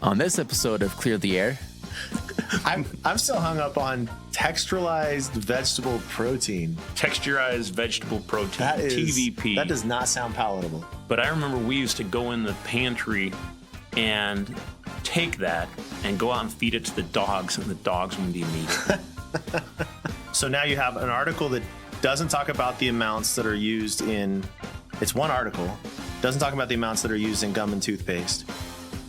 On this episode of Clear the Air, I'm still hung up on texturalized vegetable protein. Texturized vegetable protein, TVP. That does not sound palatable. But I remember we used to go in the pantry and take that and go out and feed it to the dogs, and the dogs wouldn't even eat it. So now you have an article that doesn't talk about the amounts that are used in, it's one article, doesn't talk about the amounts that are used in gum and toothpaste.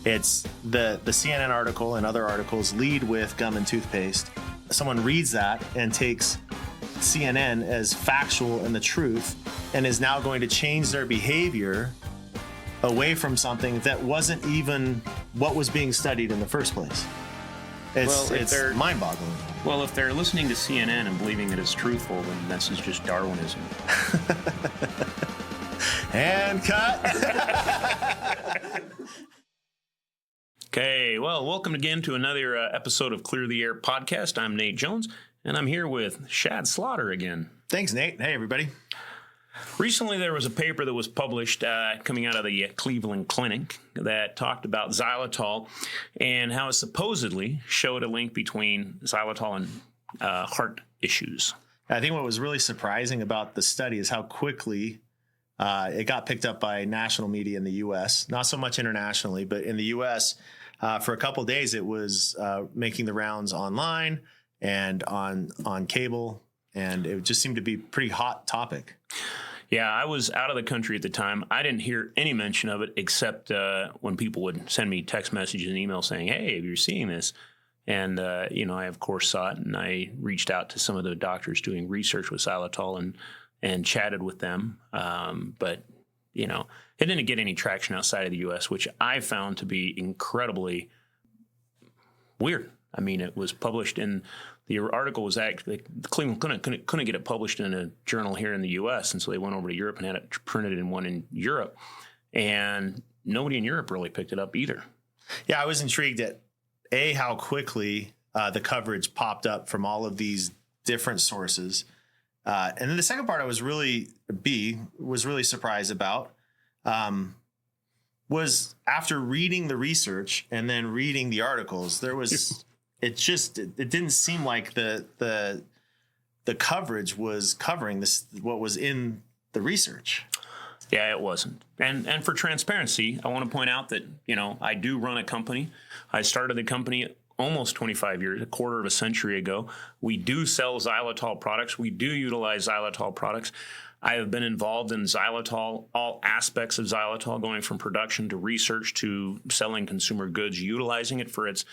It's the CNN article and other articles lead with gum and toothpaste. Someone reads that and takes CNN as factual and the truth and is now going to change their behavior away from something that wasn't even what was being studied in the first place. It's mind-boggling. Well, if they're listening to CNN and believing that it's truthful, then this is just Darwinism. And cut. Okay, well, welcome again to another episode of Clear the Air podcast. I'm Nate Jones, and I'm here with Shad Slaughter again. Thanks, Nate. Hey, everybody. Recently, there was a paper that was published coming out of the Cleveland Clinic that talked about xylitol and how it supposedly showed a link between xylitol and heart issues. I think what was really surprising about the study is how quickly it got picked up by national media in the U.S., not so much internationally, but in the U.S., for a couple of days, it was making the rounds online and on cable, and it just seemed to be a pretty hot topic. Yeah, I was out of the country at the time. I didn't hear any mention of it except when people would send me text messages and emails saying, hey, you're seeing this. And, I, of course, saw it, and I reached out to some of the doctors doing research with xylitol and chatted with them. But, it didn't get any traction outside of the U.S., which I found to be incredibly weird. I mean, it was published in the article was actually the Cleveland Clinic couldn't get it published in a journal here in the U.S., and so they went over to Europe and had it printed in one in Europe, and nobody in Europe really picked it up either. Yeah, I was intrigued at how quickly the coverage popped up from all of these different sources, and then the second part I was really surprised about. Was after reading the research and then reading the articles, it didn't seem like the coverage was covering this, what was in the research. Yeah, it wasn't. And for transparency, I want to point out that, I do run a company. I started the company almost 25 years, a quarter of a century ago. We do sell xylitol products. We do utilize xylitol products. I have been involved in xylitol, all aspects of xylitol, going from production to research to selling consumer goods, utilizing it for its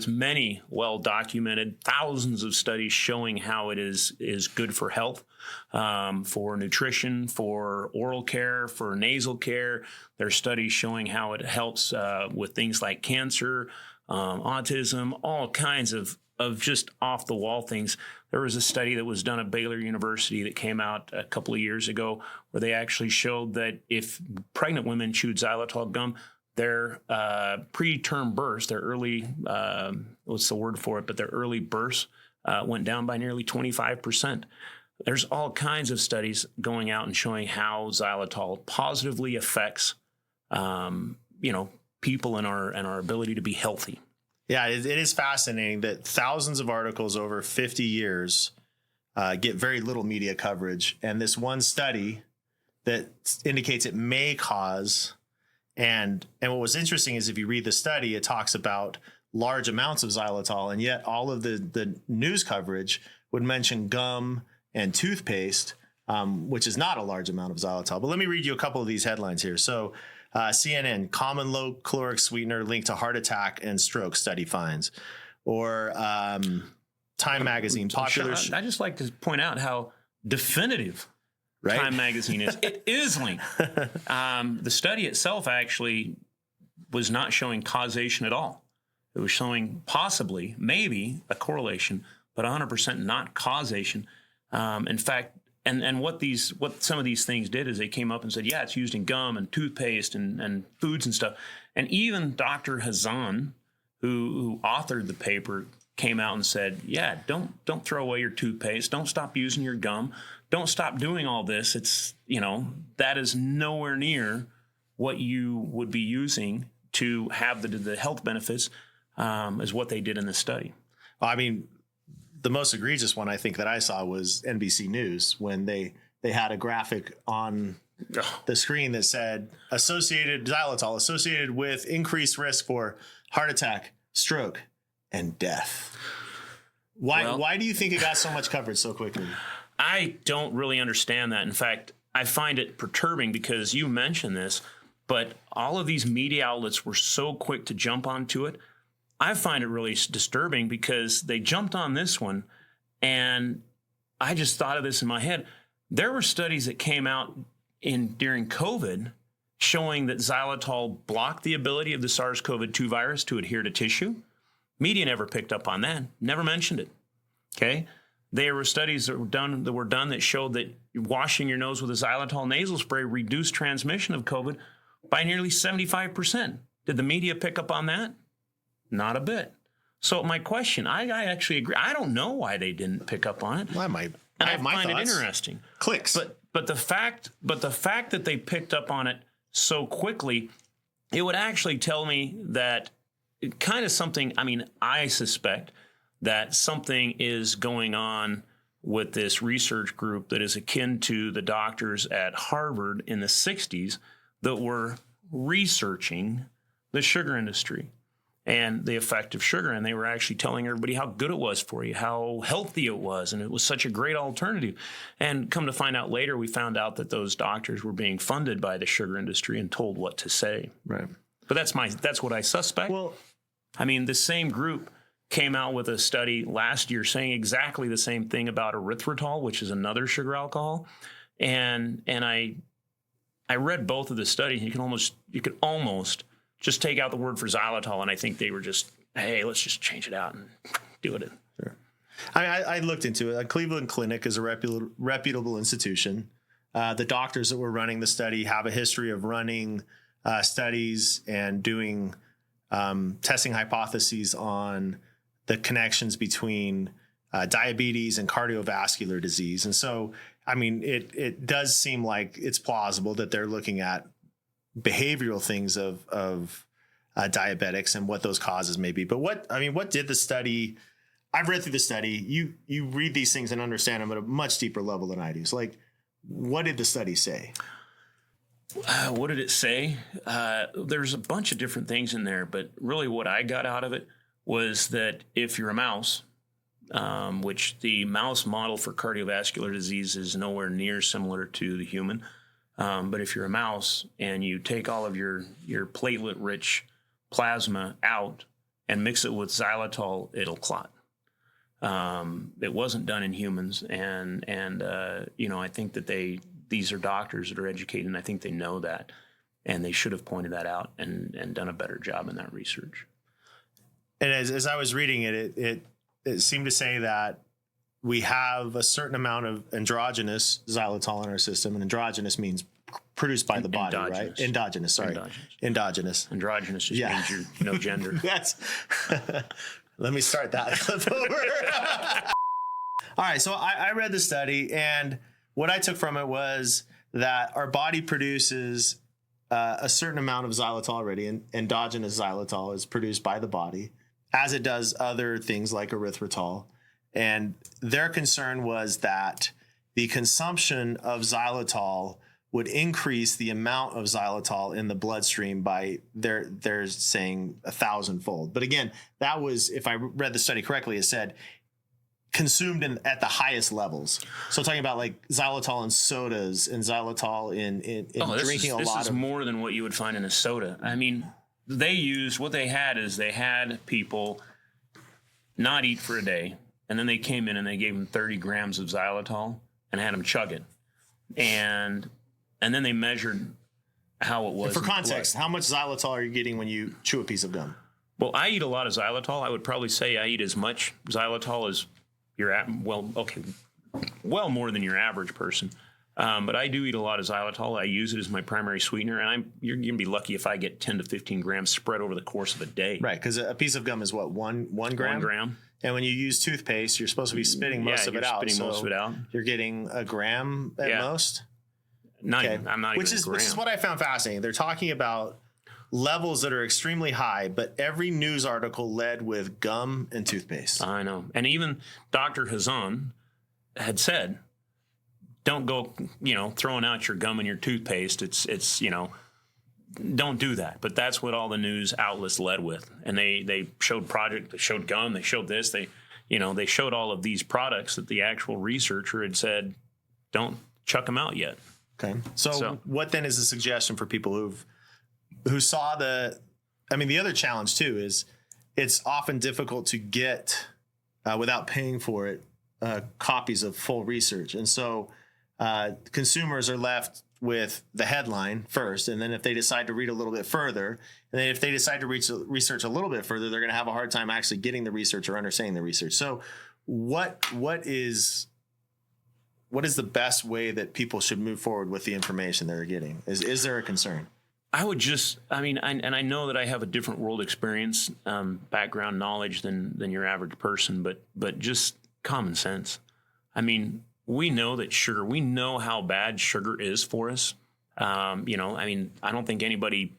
many well-documented thousands of studies showing how it is good for health, for nutrition, for oral care, for nasal care. There are studies showing how it helps with things like cancer, autism, all kinds of just off-the-wall things. There was a study that was done at Baylor University that came out a couple of years ago where they actually showed that if pregnant women chewed xylitol gum, their preterm births, their early, what's the word for it, but their early births went down by nearly 25%. There's all kinds of studies going out and showing how xylitol positively affects, people and our ability to be healthy. Yeah, it is fascinating that thousands of articles over 50 years get very little media coverage. And this one study that indicates it may cause, and what was interesting is if you read the study, it talks about large amounts of xylitol, and yet all of the news coverage would mention gum and toothpaste, which is not a large amount of xylitol. But let me read you a couple of these headlines here. So, CNN, common low caloric sweetener linked to heart attack and stroke study finds. Or Time Magazine, popular. I just like to point out how definitive Time Magazine is. It is linked. The study itself actually was not showing causation at all. It was showing possibly, maybe, a correlation, but 100% not causation. In fact, And what some of these things did is they came up and said, yeah, it's used in gum and toothpaste and foods and stuff. And even Dr. Hazan, who authored the paper, came out and said, yeah, don't throw away your toothpaste. Don't stop using your gum. Don't stop doing all this. It's, that is nowhere near what you would be using to have the health benefits as what they did in the study. I mean, the most egregious one I think that I saw was NBC News when they had a graphic on the screen that said xylitol associated with increased risk for heart attack, stroke, and death. Why do you think it got so much coverage so quickly? I don't really understand that. In fact, I find it perturbing because you mentioned this, but all of these media outlets were so quick to jump onto it. I find it really disturbing because they jumped on this one, and I just thought of this in my head. There were studies that came out during COVID showing that xylitol blocked the ability of the SARS-CoV-2 virus to adhere to tissue. Media never picked up on that, never mentioned it. Okay, there were studies that were done that showed that washing your nose with a xylitol nasal spray reduced transmission of COVID by nearly 75%. Did the media pick up on that? Not a bit. So my question, I actually agree. I don't know why they didn't pick up on it. Well, I find it interesting. Clicks. But the fact that they picked up on it so quickly, it would actually tell me that kind of something. I mean, I suspect that something is going on with this research group that is akin to the doctors at Harvard in the 60s that were researching the sugar industry and the effect of sugar. And they were actually telling everybody how good it was for you, how healthy it was. And it was such a great alternative. And come to find out later, we found out that those doctors were being funded by the sugar industry and told what to say. Right. But that's what I suspect. Well, I mean, the same group came out with a study last year saying exactly the same thing about erythritol, which is another sugar alcohol. And I read both of the studies. You could almost just take out the word for xylitol, and I think they were just, hey, let's just change it out and do it. Sure. I looked into it. Cleveland Clinic is a reputable institution. The doctors that were running the study have a history of running studies and doing testing hypotheses on the connections between diabetes and cardiovascular disease. And so, I mean, it does seem like it's plausible that they're looking at behavioral things of diabetics and what those causes may be. But what did the study? I've read through the study. You read these things and understand them at a much deeper level than I do. So, like, what did the study say? What did it say? There's a bunch of different things in there, but really what I got out of it was that if you're a mouse, which the mouse model for cardiovascular disease is nowhere near similar to the human, but if you're a mouse and you take all of your platelet-rich plasma out and mix it with xylitol, it'll clot. It wasn't done in humans, and I think that these are doctors that are educated, and I think they know that, and they should have pointed that out and done a better job in that research. And as I was reading it seemed to say that we have a certain amount of endogenous xylitol in our system, and endogenous means produced by the body, right? Endogenous, sorry. Endogenous. Androgynous just means you're no gender. That's. Let me start that clip over. All right, so I read the study, and what I took from it was that our body produces a certain amount of xylitol already, and endogenous xylitol is produced by the body, as it does other things like erythritol. And their concern was that the consumption of xylitol would increase the amount of xylitol in the bloodstream by they're saying 1,000-fold. But again, that was, if I read the study correctly, it said consumed at the highest levels. So talking about like xylitol in sodas and xylitol in drinking a lot of. This is more than what you would find in a soda. I mean, what they had people not eat for a day, and then they came in and they gave them 30 grams of xylitol and had them chug it. And then they measured how it was. And for context, how much xylitol are you getting when you chew a piece of gum? Well, I eat a lot of xylitol. I would probably say I eat as much xylitol as well more than your average person. But I do eat a lot of xylitol. I use it as my primary sweetener, and you're going to be lucky if I get 10 to 15 grams spread over the course of a day. Right, because a piece of gum is what, one gram? 1 gram. And when you use toothpaste, you're supposed to be spitting most of it out. Most of it out. You're getting a gram at most? I'm not even a gram. Which is what I found fascinating. They're talking about levels that are extremely high, but every news article led with gum and toothpaste. I know. And even Dr. Hazan had said, don't go, throwing out your gum and your toothpaste. It's don't do that. But that's what all the news outlets led with. And they showed they showed gum, they showed this, they showed all of these products that the actual researcher had said, don't chuck them out yet. Okay. So what then is a suggestion for people who saw the other challenge too is it's often difficult to get without paying for it copies of full research. And so consumers are left with the headline first. And then if they decide to read a little bit further, and then if they decide to research a little bit further, they're going to have a hard time actually getting the research or understanding the research. So what is the best way that people should move forward with the information they're getting? Is there a concern? I would I know that I have a different world experience, background knowledge than your average person, but just common sense. I mean, we know that sugar, we know how bad sugar is for us. I don't think anybody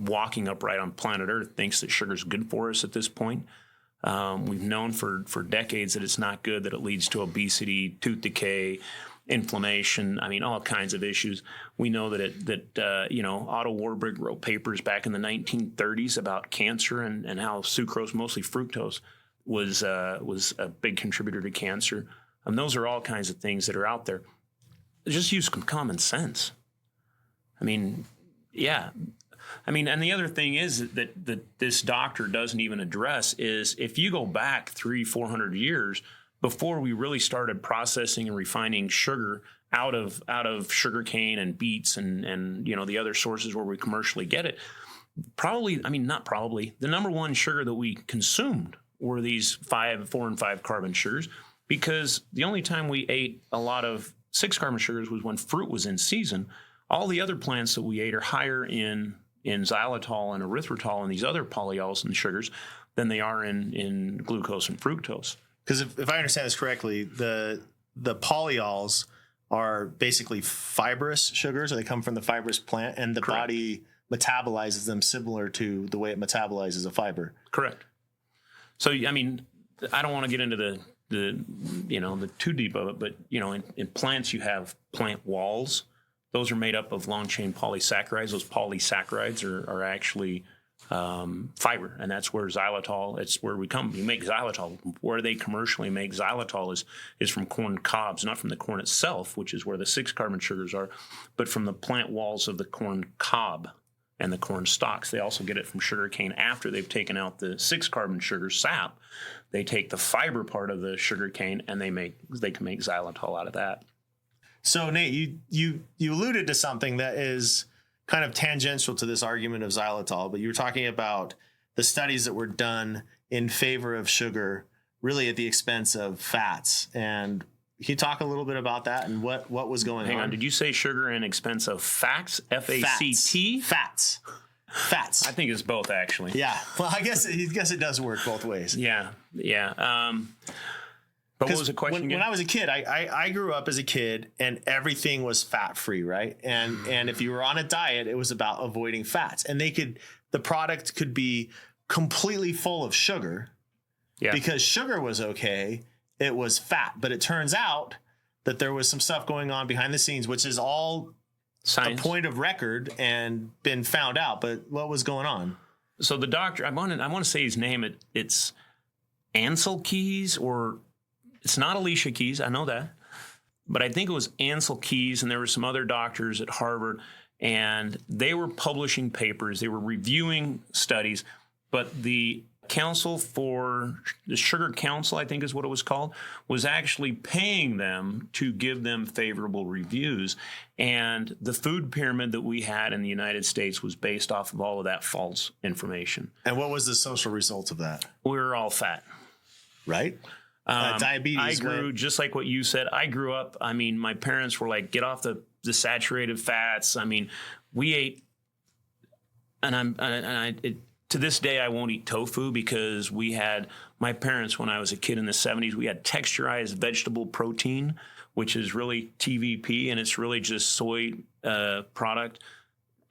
walking upright on planet Earth thinks that sugar is good for us at this point. We've known for decades that it's not good, that it leads to obesity, tooth decay, inflammation, all kinds of issues. We know that Otto Warburg wrote papers back in the 1930s about cancer and how sucrose, mostly fructose, was a big contributor to cancer. And those are all kinds of things that are out there. Just use some common sense. And the other thing is that this doctor doesn't even address is if you go back 300-400 years before we really started processing and refining sugar out of sugar cane and beets and the other sources where we commercially get it, the number one sugar that we consumed were these 4 and 5 carbon sugars, because the only time we ate a lot of 6 carbon sugars was when fruit was in season. All the other plants that we ate are higher in xylitol and erythritol and these other polyols and sugars than they are in glucose and fructose. Because if I understand this correctly, the polyols are basically fibrous sugars, or they come from the fibrous plant, and the Correct. body metabolizes them similar to the way it metabolizes a fiber. Correct. So, I don't want to get into the too deep of it, but, in plants you have plant walls. Those are made up of long chain polysaccharides. Those polysaccharides are actually fiber, and that's where xylitol. It's where we make xylitol. Where they commercially make xylitol is from corn cobs, not from the corn itself, which is where the 6 carbon sugars are, but from the plant walls of the corn cob and the corn stalks. They also get it from sugar cane after they've taken out the 6 carbon sugar sap. They take the fiber part of the sugar cane and they can make xylitol out of that. So Nate, you alluded to something that is kind of tangential to this argument of xylitol, but you were talking about the studies that were done in favor of sugar, really at the expense of fats. And can you talk a little bit about that and what was going on? Hang on, did you say sugar in expense of facts? F-A-C-T? Fats. I think it's both, actually. Yeah. Well, I guess it does work both ways. Yeah. But what was the question again? When I was a kid, I grew up as a kid and everything was fat free, right? And if you were on a diet, it was about avoiding fats. And the product could be completely full of sugar because sugar was okay. It was fat. But it turns out that there was some stuff going on behind the scenes, which is all Science. a point of record and been found out. But what was going on? So the doctor, I want to say his name. It's Ansel Keys, or it's not Alicia Keys. I know that. But I think it was Ansel Keys, and there were some other doctors at Harvard, and they were publishing papers. They were reviewing studies, but the Council for the Sugar Council, I think is what it was called, was actually paying them to give them favorable reviews. And the food pyramid that we had in the United States was based off of all of that false information. And what was the social result of that? We were all fat. Right? Diabetes. I grew, just like what you said, I grew up, my parents were like, get off the saturated fats. We ate, to this day, I won't eat tofu because my parents, when I was a kid in the 70s, we had texturized vegetable protein, which is really TVP, and it's really just soy product.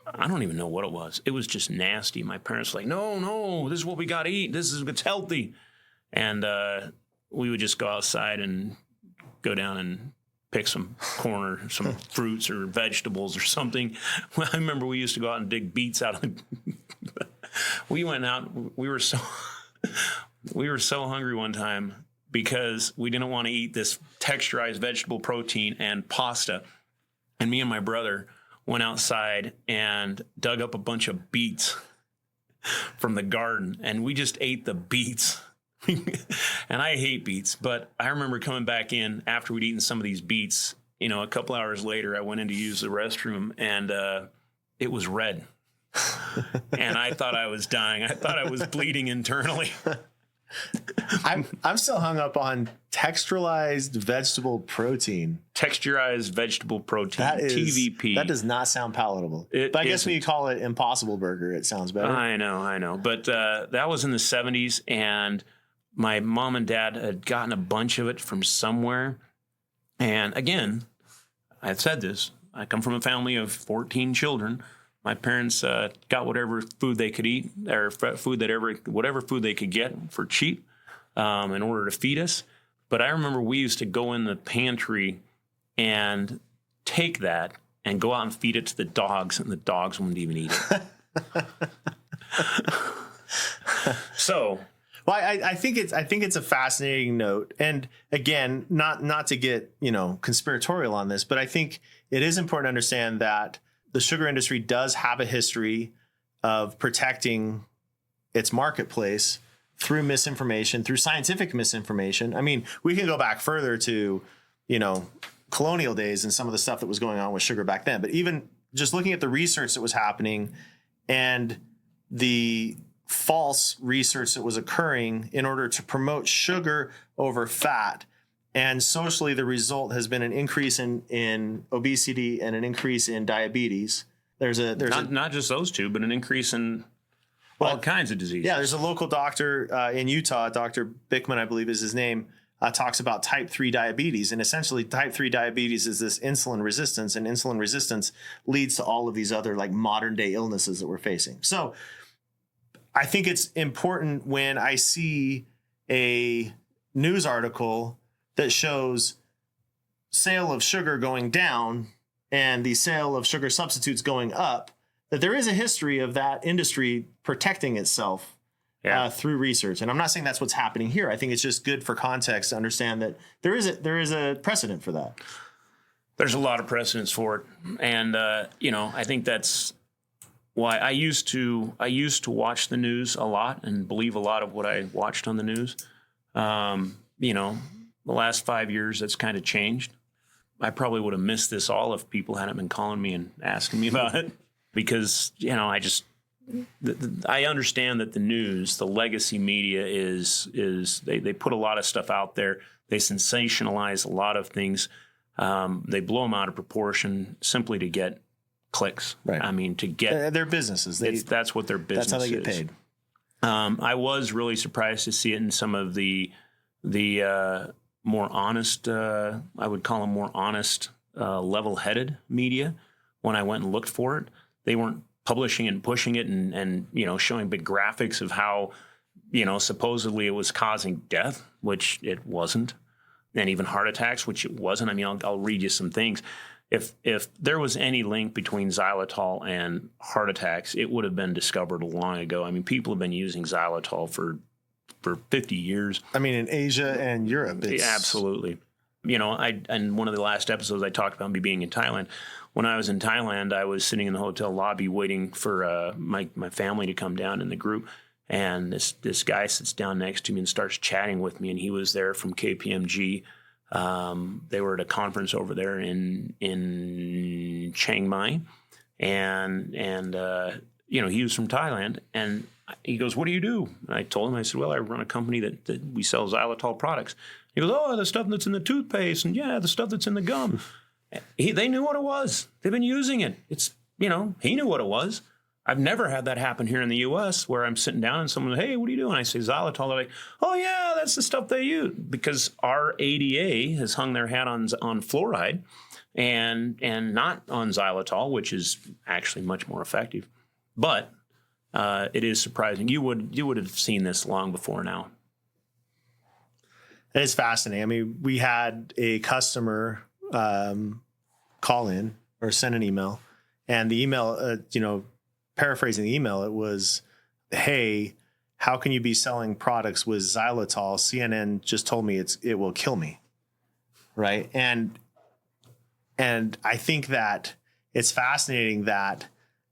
I don't even know what it was. It was just nasty. My parents were like, no, this is what we got to eat. It's healthy. And we would just go outside and go down and pick some corn or some fruits or vegetables or something. I remember we used to go out and dig beets out of the... We went out. We were so hungry one time because we didn't want to eat this texturized vegetable protein and pasta. And me and my brother went outside and dug up a bunch of beets from the garden, and we just ate the beets. And I hate beets, but I remember coming back in after we'd eaten some of these beets. You know, a couple hours later, I went in to use the restroom, and it was red. And I thought I was dying. I thought I was bleeding internally. I'm still hung up on texturized vegetable protein. Texturized vegetable protein, TVP. That does not sound palatable. But I guess when you call it Impossible Burger, it sounds better. I know. But that was in the 70s, and my mom and dad had gotten a bunch of it from somewhere. And again, I've said this. I come from a family of 14 children. My parents got whatever food they could eat, or whatever food they could get for cheap in order to feed us. But I remember we used to go in the pantry and take that and go out and feed it to the dogs, and the dogs wouldn't even eat it. So, well, I think it's a fascinating note, and again, not to get conspiratorial on this, but I think it is important to understand that the sugar industry does have a history of protecting its marketplace through misinformation, through scientific misinformation. I mean, we can go back further to, colonial days and some of the stuff that was going on with sugar back then. But even just looking at the research that was happening and the false research that was occurring in order to promote sugar over fat. And socially, the result has been an increase in obesity and an increase in diabetes. There's not just those two, but an increase in all kinds of diseases. Yeah, there's a local doctor in Utah, Dr. Bickman, I believe is his name, talks about type 3 diabetes. And essentially, type 3 diabetes is this insulin resistance, and insulin resistance leads to all of these other modern day illnesses that we're facing. So I think it's important when I see a news article that shows sale of sugar going down and the sale of sugar substitutes going up, that there is a history of that industry protecting itself through research. And I'm not saying that's what's happening here. I think it's just good for context to understand that there is a precedent for that. There's a lot of precedents for it. And, I think that's why I used to watch the news a lot and believe a lot of what I watched on the news. The last 5 years, that's kind of changed. I probably would have missed this all if people hadn't been calling me and asking me about it, because, I understand that the news, the legacy media is they put a lot of stuff out there. They sensationalize a lot of things. They blow them out of proportion simply to get clicks. Right. I mean, to get their businesses. That's what their business is. That's how they get paid. I was really surprised to see it in some of the more honest, I would call them more honest, level-headed media. When I went and looked for it, they weren't publishing and pushing it and showing big graphics of how, supposedly it was causing death, which it wasn't, and even heart attacks, which it wasn't. I mean, I'll read you some things. If there was any link between xylitol and heart attacks, it would have been discovered long ago. I mean, people have been using xylitol for 50 years. I mean, in Asia and Europe. Absolutely. And one of the last episodes I talked about me being in Thailand. When I was in Thailand, I was sitting in the hotel lobby waiting for my family to come down in the group. And this guy sits down next to me and starts chatting with me. And he was there from KPMG. They were at a conference over there in Chiang Mai. And he was from Thailand. And he goes, "What do you do?" And I told him, I said, "Well, I run a company that we sell xylitol products." He goes, "Oh, the stuff that's in the toothpaste, and the stuff that's in the gum." They knew what it was. They've been using it. It's, he knew what it was. I've never had that happen here in the U.S. where I'm sitting down and someone, "Hey, what are you doing?" I say xylitol. They're like, "Oh yeah, that's the stuff they use," because our ADA has hung their hat on fluoride. and not on xylitol, which is actually much more effective. But it is surprising. You would have seen this long before now. It is fascinating. I mean, we had a customer call in or send an email, and the email, paraphrasing the email, it was, "Hey, how can you be selling products with xylitol? CNN just told me it will kill me." Right. And I think that it's fascinating that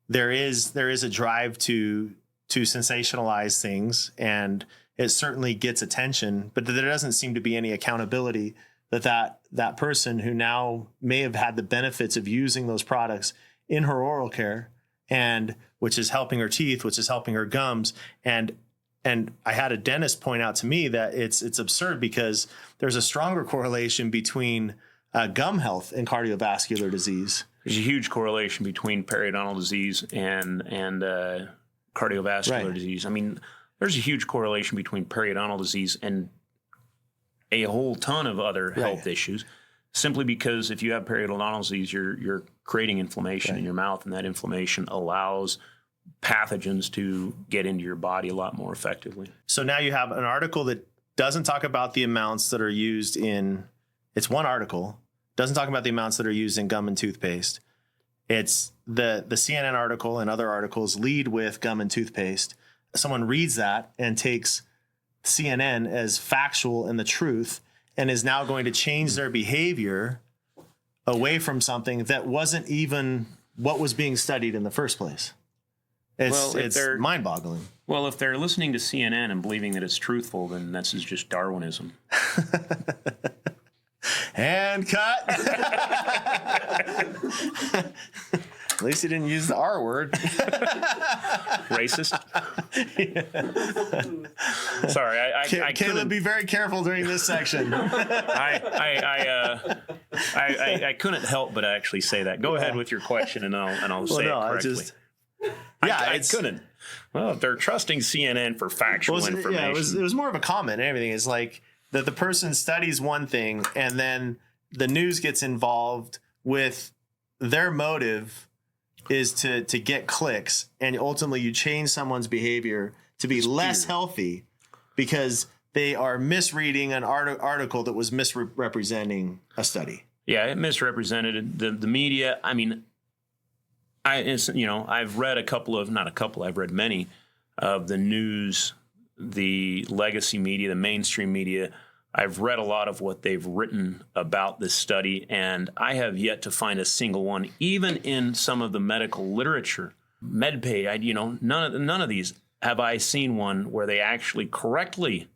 there is a drive to sensationalize things, and it certainly gets attention, but there doesn't seem to be any accountability that person who now may have had the benefits of using those products in her oral care, and which is helping her teeth, which is helping her gums. And I had a dentist point out to me that it's absurd because there's a stronger correlation between gum health and cardiovascular disease. There's a huge correlation between periodontal disease and cardiovascular disease. I mean, there's a huge correlation between periodontal disease and a whole ton of other health issues, simply because if you have periodontal disease, you're creating inflammation in your mouth, and that inflammation allows pathogens to get into your body a lot more effectively. So now you have an article that doesn't talk about the amounts that are used in, it's one article, doesn't talk about the amounts that are used in gum and toothpaste. It's the CNN article and other articles lead with gum and toothpaste. Someone reads that and takes CNN as factual and the truth, and is now going to change their behavior away from something that wasn't even what was being studied in the first place. It's mind-boggling. Well, if they're listening to CNN and believing that it's truthful, then this is just Darwinism. And cut. At least he didn't use the R word. Racist. Sorry, I Caleb, be very careful during this section. I couldn't help but actually say that. Go ahead with your question, and I'll say it correctly. I couldn't. Well, if they're trusting CNN for factual information. Yeah, it was more of a comment and everything. It's like that the person studies one thing, and then the news gets involved with their motive is to get clicks, and ultimately you change someone's behavior to be less healthy because they are misreading an article that was misrepresenting a study. Yeah, it misrepresented the media. I mean, I've read I've read many of the news, the legacy media, the mainstream media. I've read a lot of what they've written about this study, and I have yet to find a single one, even in some of the medical literature, MedPay. None of these have I seen one where they actually correctly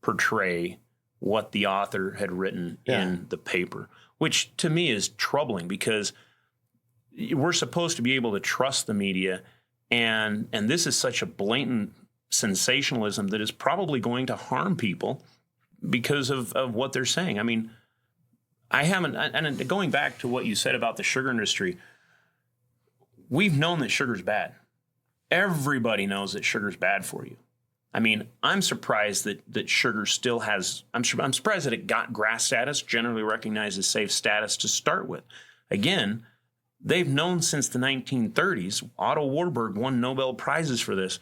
portray what the author had written in the paper, which to me is troubling because we're supposed to be able to trust the media, and this is such a blatant sensationalism that is probably going to harm people because of what they're saying. I mean, and going back to what you said about the sugar industry, we've known that sugar's bad. Everybody knows that sugar's bad for you. I mean, I'm surprised that sugar still has, I'm surprised that it got GRAS status, generally recognized as safe status, to start with. Again, they've known since the 1930s. Otto Warburg won Nobel Prizes for this.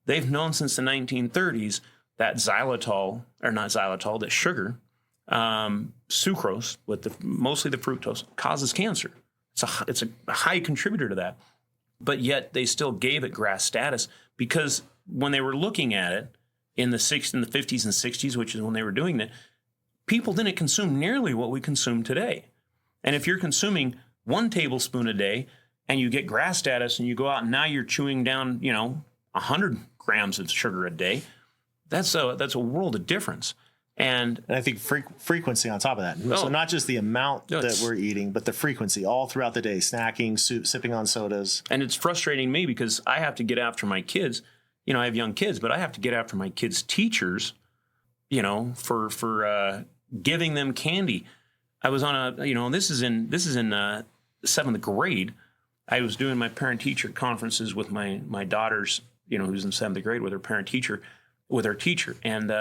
They've known since the 1930s that that sugar, sucrose, with mostly the fructose, causes cancer. It's a high contributor to that. But yet they still gave it GRAS status because when they were looking at it in the 50s and 60s, which is when they were doing that, people didn't consume nearly what we consume today. And if you're consuming 1 tablespoon a day and you get GRAS status and you go out and now you're chewing down, 100 grams of sugar a day, that's a world of difference. And I think frequency on top of that. So not just the amount that we're eating, but the frequency all throughout the day, snacking, sipping on sodas. And it's frustrating me because I have to get after my kids. I have young kids, but I have to get after my kids' teachers, for giving them candy. I was on this is in 7th grade. I was doing my parent-teacher conferences with my daughters, who's in 7th grade with her teacher. And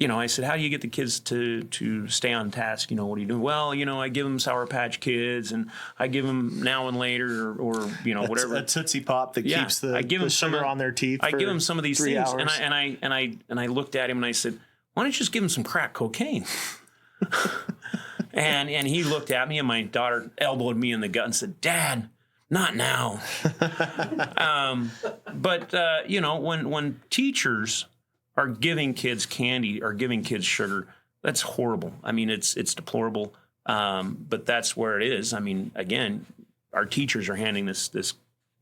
I said, how do you get the kids to stay on task? What do you do? Well, I give them Sour Patch Kids, and I give them Now and Later, or whatever. A Tootsie Pop that keeps the sugar on their teeth. I give them some of these 3 things, hours. and I looked at him and I said, why don't you just give him some crack cocaine? and he looked at me, and my daughter elbowed me in the gut and said, Dad, not now. But when teachers are giving kids candy or giving kids sugar, that's horrible. I mean, it's deplorable, but that's where it is. I mean, again, our teachers are handing this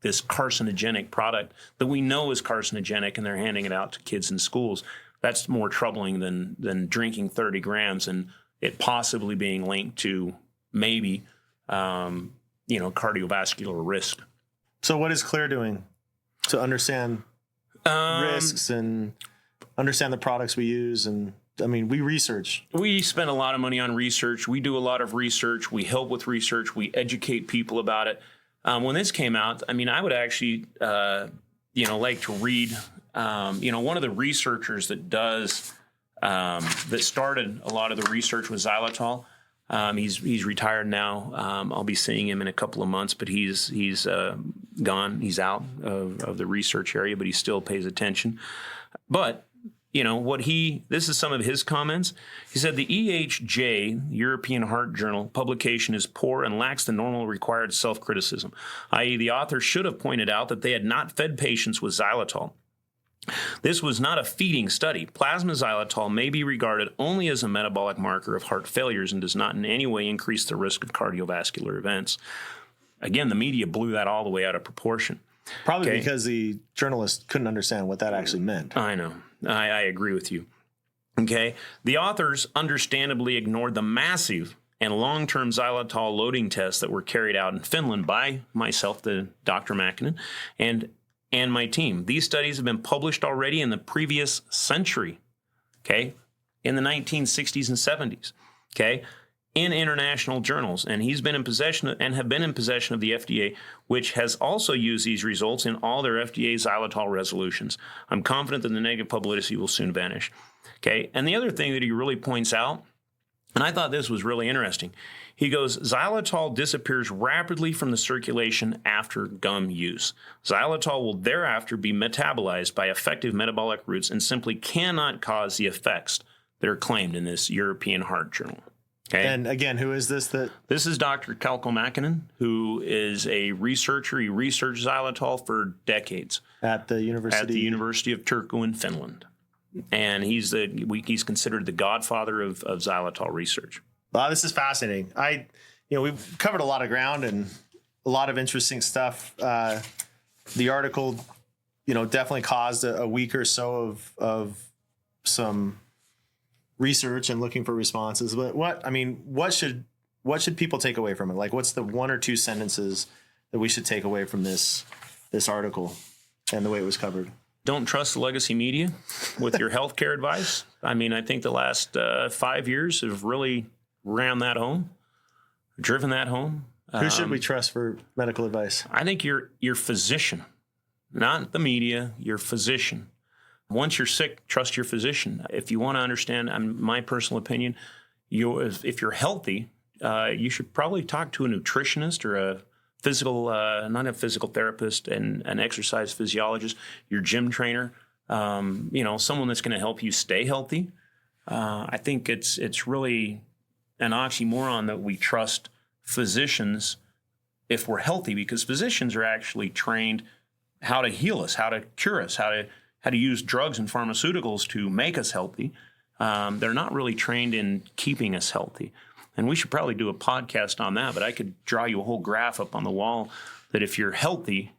carcinogenic product that we know is carcinogenic, and they're handing it out to kids in schools. That's more troubling than drinking 30 grams and it possibly being linked to maybe cardiovascular risk. So what is Clear doing to understand risks and understand the products we use? And I mean, we research. We spend a lot of money on research. We do a lot of research. We help with research. We educate people about it. When this came out, I mean, I would actually, like to read, one of the researchers that started a lot of the research with Xylitol. He's retired now. I'll be seeing him in a couple of months, but he's gone. He's out of the research area, but he still pays attention. But this is some of his comments. He said the EHJ, European Heart Journal, publication is poor and lacks the normal required self-criticism, i.e. the author should have pointed out that they had not fed patients with xylitol. This was not a feeding study. Plasma xylitol may be regarded only as a metabolic marker of heart failures and does not in any way increase the risk of cardiovascular events. Again, the media blew that all the way out of proportion. Probably because the journalist couldn't understand what that actually meant. I know. I agree with you. Okay. The authors understandably ignored the massive and long-term xylitol loading tests that were carried out in Finland by myself, the Dr. Mäkinen, and my team. These studies have been published already in the previous century, okay, in the 1960s and 70s, okay, in international journals. And he's been in possession of, and have been in possession of the FDA, which has also used these results in all their FDA xylitol resolutions. I'm confident that the negative publicity will soon vanish, okay. And the other thing that he really points out, and I thought this was really interesting, he goes, xylitol disappears rapidly from the circulation after gum use. Xylitol will thereafter be metabolized by effective metabolic routes and simply cannot cause the effects that are claimed in this European Heart Journal. Okay. And again, who is this? This is Dr. Kauko Mäkinen, who is a researcher. He researched xylitol for decades at the University of Turku in Finland. And he's considered the godfather of xylitol research. Wow, this is fascinating. We've covered a lot of ground and a lot of interesting stuff. The article, definitely caused a week or so of some research and looking for responses. But what should people take away from it? Like, what's the one or two sentences that we should take away from this article and the way it was covered? Don't trust the legacy media with your healthcare advice. I mean, I think the last 5 years have really driven that home. Who should we trust for medical advice? I think your physician, not the media, your physician. Once you're sick, trust your physician. If you want to understand, my personal opinion, if you're healthy, you should probably talk to a nutritionist or a not a physical therapist, and an exercise physiologist, your gym trainer, someone that's going to help you stay healthy. I think it's really an oxymoron that we trust physicians if we're healthy, because physicians are actually trained how to heal us, how to cure us, how to use drugs and pharmaceuticals to make us healthy. They're not really trained in keeping us healthy. And we should probably do a podcast on that, but I could draw you a whole graph up on the wall that if you're healthy,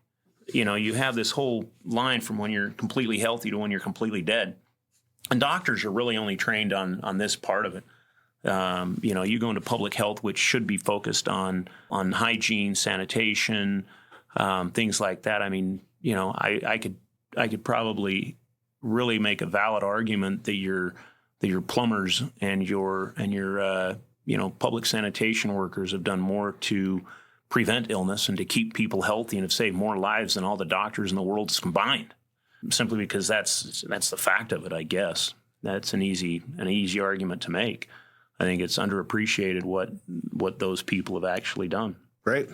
you have this whole line from when you're completely healthy to when you're completely dead. And doctors are really only trained on this part of it. You go into public health, which should be focused on hygiene, sanitation, things like that. I mean, I could probably really make a valid argument that your plumbers and your public sanitation workers have done more to prevent illness and to keep people healthy and have saved more lives than all the doctors in the world combined. Simply because that's the fact of it, I guess. That's an easy argument to make. I think it's underappreciated what those people have actually done. Right.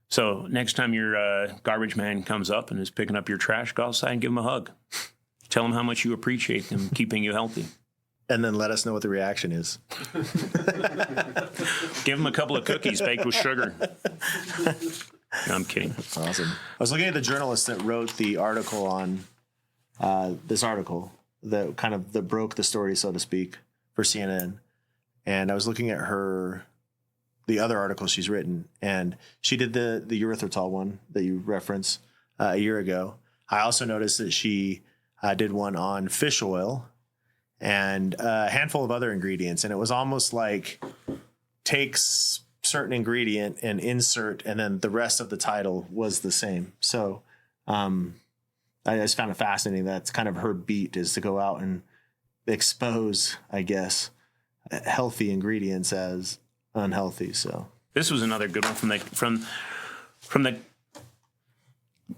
So next time your garbage man comes up and is picking up your trash, go outside and give him a hug. Tell him how much you appreciate them keeping you healthy. And then let us know what the reaction is. Give him a couple of cookies baked with sugar. No, I'm kidding. Awesome. I was looking at the journalist that wrote the article on this article that broke the story, so to speak, for CNN. And I was looking at the other article she's written, and she did the erythritol one that you referenced a year ago. I also noticed that she did one on fish oil and a handful of other ingredients. And it was almost like takes certain ingredient and insert, and then the rest of the title was the same. So I just found it fascinating. That's kind of her beat, is to go out and expose, I guess, healthy ingredients as unhealthy. So this was another good one from the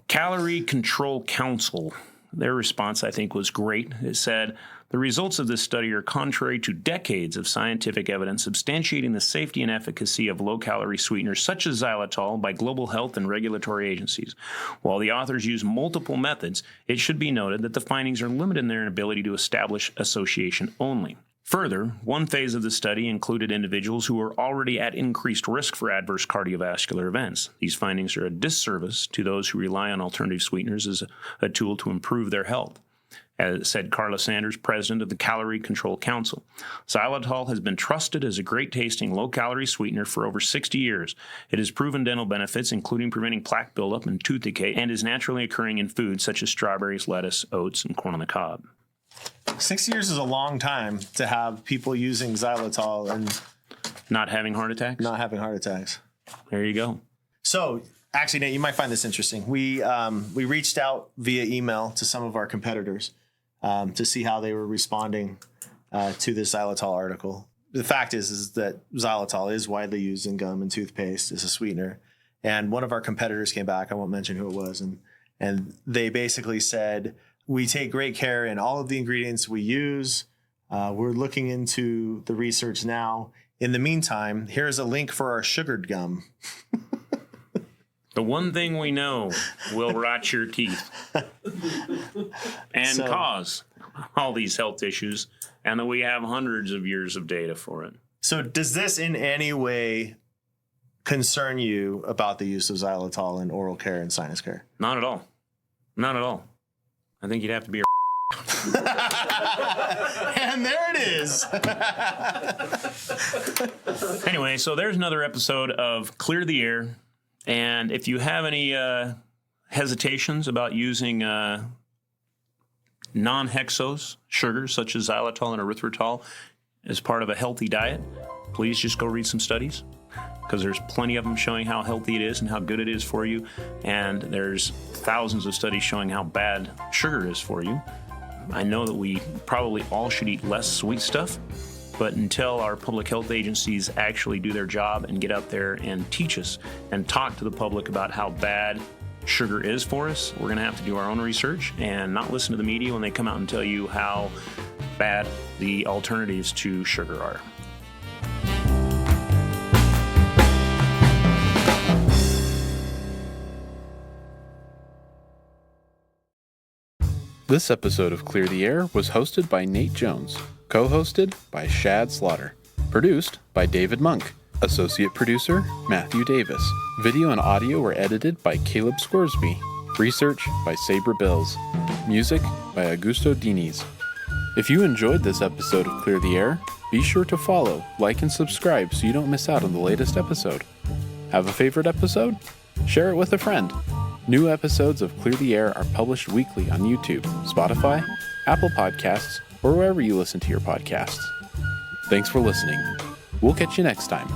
Calorie Control Council. Their response, I think, was great. It said, the results of this study are contrary to decades of scientific evidence substantiating the safety and efficacy of low-calorie sweeteners such as xylitol by global health and regulatory agencies. While the authors use multiple methods, it should be noted that the findings are limited in their ability to establish association only. Further, one phase of the study included individuals who were already at increased risk for adverse cardiovascular events. These findings are a disservice to those who rely on alternative sweeteners as a tool to improve their health. As said Carla Sanders, president of the Calorie Control Council, xylitol has been trusted as a great-tasting, low-calorie sweetener for over 60 years. It has proven dental benefits, including preventing plaque buildup and tooth decay, and is naturally occurring in foods such as strawberries, lettuce, oats, and corn on the cob. 6 years is a long time to have people using xylitol and not having heart attacks. There you go. So, actually, Nate, you might find this interesting. We reached out via email to some of our competitors to see how they were responding to this xylitol article. The fact is that xylitol is widely used in gum and toothpaste as a sweetener. And one of our competitors came back. I won't mention who it was, and they basically said, we take great care in all of the ingredients we use. We're looking into the research now. In the meantime, here's a link for our sugared gum. The one thing we know will rot your teeth and cause all these health issues, and that we have hundreds of years of data for it. So does this in any way concern you about the use of xylitol in oral care and sinus care? Not at all. Not at all. I think you'd have to be a and there it is. Anyway, so there's another episode of Clear the Air. And if you have any hesitations about using non-hexose sugars such as xylitol and erythritol as part of a healthy diet, please just go read some studies, because there's plenty of them showing how healthy it is and how good it is for you. And there's thousands of studies showing how bad sugar is for you. I know that we probably all should eat less sweet stuff, but until our public health agencies actually do their job and get out there and teach us and talk to the public about how bad sugar is for us, we're going to have to do our own research and not listen to the media when they come out and tell you how bad the alternatives to sugar are. This episode of Clear the Air was hosted by Nate Jones, co-hosted by Shad Slaughter, produced by David Monk, associate producer Matthew Davis. Video and audio were edited by Caleb Scoresby, research by Sabra Bills, music by Augusto Diniz. If you enjoyed this episode of Clear the Air, be sure to follow, like, and subscribe so you don't miss out on the latest episode. Have a favorite episode? Share it with a friend. New episodes of Clear the Air are published weekly on YouTube, Spotify, Apple Podcasts, or wherever you listen to your podcasts. Thanks for listening. We'll catch you next time.